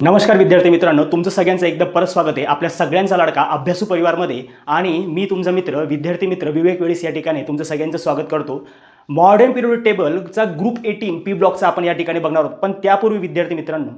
नमस्कार विद्यार्थी मित्रांनो, तुमचं सगळ्यांचं एकदा परत स्वागत आहे आपल्या सगळ्यांचा लाडका अभ्यासू परिवारमध्ये. आणि मी तुमचा मित्र विद्यार्थी मित्र विवेक वेळीस या ठिकाणी तुमचं सगळ्यांचं स्वागत करतो. मॉडर्न पिरियड टेबलचा ग्रुप 18 पी ब्लॉकचा आपण या ठिकाणी बघणार आहोत. पण त्यापूर्वी विद्यार्थी मित्रांनो,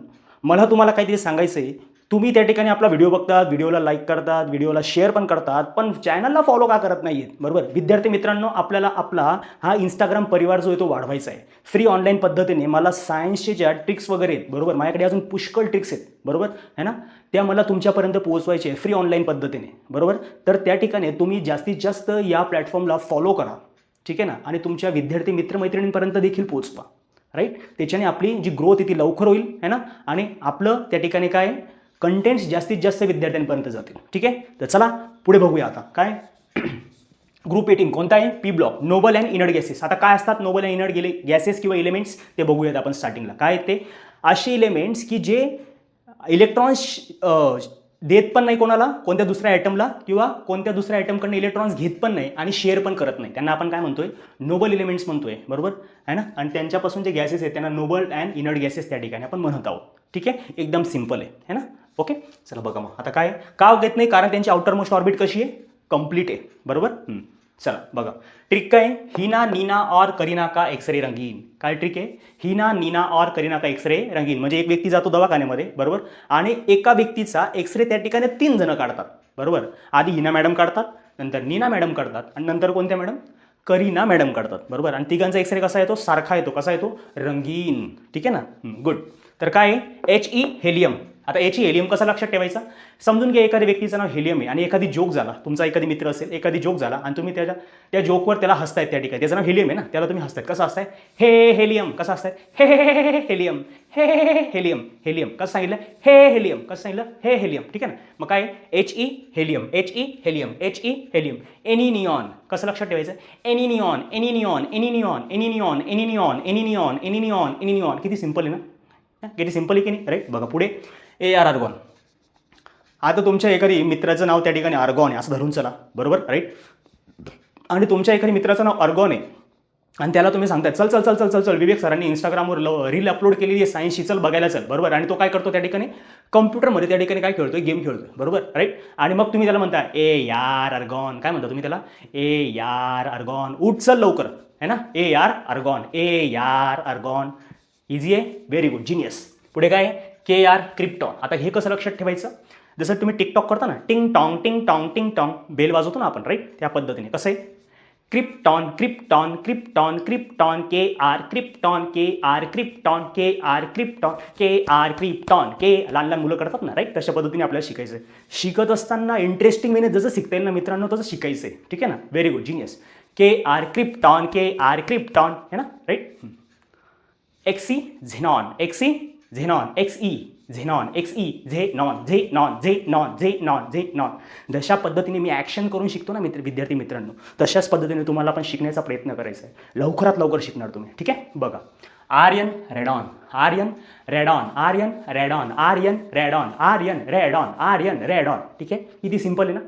मला तुम्हाला काहीतरी सांगायचं आहे. तुम्ही त्या ठिकाणी आपला व्हिडिओ बघतात, व्हिडिओला लाईक करतात, व्हिडिओला शेअर पण करतात, पण चॅनलला फॉलो का करत नाही आहेत? बरोबर विद्यार्थी मित्रांनो, आपल्याला आपला हा इंस्टाग्राम परिवार जो आहे तो वाढवायचा आहे. फ्री ऑनलाईन पद्धतीने मला सायन्सचे ज्या ट्रिक्स वगैरे आहेत, बरोबर, माझ्याकडे अजून पुष्कळ ट्रिक्स आहेत, बरोबर आहे ना, त्या मला तुमच्यापर्यंत पोहोचवायचे आहे फ्री ऑनलाईन पद्धतीने, बरोबर. तर त्या ठिकाणी तुम्ही जास्तीत जास्त या प्लॅटफॉर्मला फॉलो करा, ठीक आहे ना, आणि तुमच्या विद्यार्थी मित्रमैत्रिणींपर्यंत देखील पोहोचवा, राईट. त्याच्याने आपली जी ग्रोथ आहे ती लवकर होईल, है ना, आणि आपलं त्या ठिकाणी काय कंटेंट्स जास्तीत जास्त विद्यार्थ्यांपर्यंत जातील, ठीक आहे. तर चला पुढे बघूया आता काय ग्रुप 18 कोणता आहे? P block, noble and inert gases. आता काय असतात नोबल अँड इनर्ड गॅसेस किंवा एलिमेंट्स ते बघूयात आपण स्टार्टिंगला. काय ते असे एलिमेंट्स की जे इलेक्ट्रॉन्स देत पण नाही कोणाला, कोणत्या दुसऱ्या ॲटमला, किंवा कोणत्या दुसऱ्या ॲटमकडनं इलेक्ट्रॉन्स घेत पण नाही आणि शेअर पण करत नाही. त्यांना आपण काय म्हणतोय? नोबल एलिमेंट्स म्हणतोय, बरोबर आहे ना. आणि त्यांच्यापासून जे गॅसेस आहेत त्यांना नोबल अँड इनर्ड गॅसेस त्या ठिकाणी आपण म्हणत आहोत, ठीक आहे. एकदम सिम्पल आहे ना. ओके, चला बघा मग आता काय का घेत नाही, कारण त्यांची आउटर मोस्ट ऑर्बिट कशी आहे? कंप्लीट आहे, बरोबर. चला बघा ट्रिक काय? हिना नीना और करीना का एक्सरे रंगीन. काय ट्रिक आहे? हिना नीना और करीना का एक्सरे रंगीन म्हणजे एक व्यक्ती जातो दवाखान्यामध्ये, बरोबर, आणि एका व्यक्तीचा एक्सरे त्या ठिकाणी 3 जण काढतात, बरोबर. आधी हिना मॅडम काढतात, नंतर नीना मॅडम काढतात, आणि नंतर कोणत्या मॅडम? करीना मॅडम काढतात, बरोबर. आणि तिघांचा एक्सरे कसा येतो? सारखा येतो. कसा येतो? रंगीन, ठीक आहे ना. गुड. तर काय आहे? HE helium. आता HE हेलियम कसा लक्षात ठेवायचा? समजून घ्या एखाद्या व्यक्तीचं नाव हेलियम आहे आणि एखादी जोक झाला, तुमचा एखादी मित्र असेल, एखादी जोक झाला आणि तुम्ही त्या जोकवर त्याला हसतायत त्या ठिकाणी, त्याचं नाव हेलियम आहे ना, त्याला तुम्ही हसतायत. कसं हसताय? हे हेलियम. कसं हसताय? हे हेलियम. हे हेलियम. हेलियम कसं सांगितलं? हे हेलियम. कसं सांगितलं? हे हेलियम, ठीक आहे ना. मग काय? HE helium. HE helium. HE helium. Any neon कसं लक्षात ठेवायचं? Any neon. Any neon. Any neon. Any neon. Any neon. Any neon. Any neon. Any neon. किती सिंपल आहे ना, किती सिंपल आहे की नाही, राईट. बघा पुढे AR आर्गॉन. आता तुमच्या एखादी मित्राचं नाव त्या ठिकाणी आर्गॉन आहे असं धरून चला, बरोबर, राईट. आणि तुमच्या एखादी मित्राचं नाव आर्गॉन आहे आणि त्याला तुम्ही सांगताय चल चल चल चल चल चल विवेक सरांनी इंस्टाग्रामवर रील अपलोड केलेली आहे सायन्सची, चल बघायला चल, बरोबर. आणि तो काय करतो त्या ठिकाणी? कम्प्युटरमध्ये त्या ठिकाणी काय खेळतोय? गेम खेळतोय, बरोबर, राईट. आणि मग तुम्ही त्याला म्हणता ए यार आर्गॉन. काय म्हणता तुम्ही त्याला? ए यार आर्गॉन, उठ चल लवकर, है ना. ए यार आर्गॉन. ए यार आर्गॉन. इझी आहे, व्हेरी गुड, जिनियस. पुढे काय? KR krypton. आता हे कसं लक्षात ठेवायचं? जसं तुम्ही टिकटॉक करता ना, टिंग टॉंग टिंग टॉंग टिंग टॉंग, बेल वाजवतो ना आपण, राईट, त्या पद्धतीने. कसं आहे? Krypton krypton krypton krypton KR krypton KR krypton KR krypton KR krypton. लहान लहान मुलं करतात ना, राईट, तशा पद्धतीने आपल्याला शिकायचं आहे. शिकत असताना इंटरेस्टिंग वेने जसं शिकता येईल ना मित्रांनो, तसं शिकायचं आहे, ठीक आहे ना. Very good, genius. KR krypton KR krypton, है ना, right. XE xenon. XE xenon. XE xenon. XE xenon. Xenon. Xenon. Xenon. Xenon. जशा पद्धतीने मी ॲक्शन करून शिकतो ना विद्यार्थी मित्रांनो, तशाच पद्धतीने तुम्हाला पण शिकण्याचा प्रयत्न करायचा आहे. लवकरात लवकर शिकणार तुम्ही, ठीक आहे. बघा RN radon. RN radon. RN radon. RN radon. RN radon. RN radon, ठीक आहे. किती सिंपल आहे ना.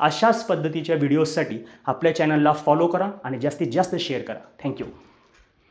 अशाच पद्धतीच्या व्हिडिओजसाठी आपल्या चॅनलला फॉलो करा आणि जास्तीत जास्त शेअर करा. थँक्यू.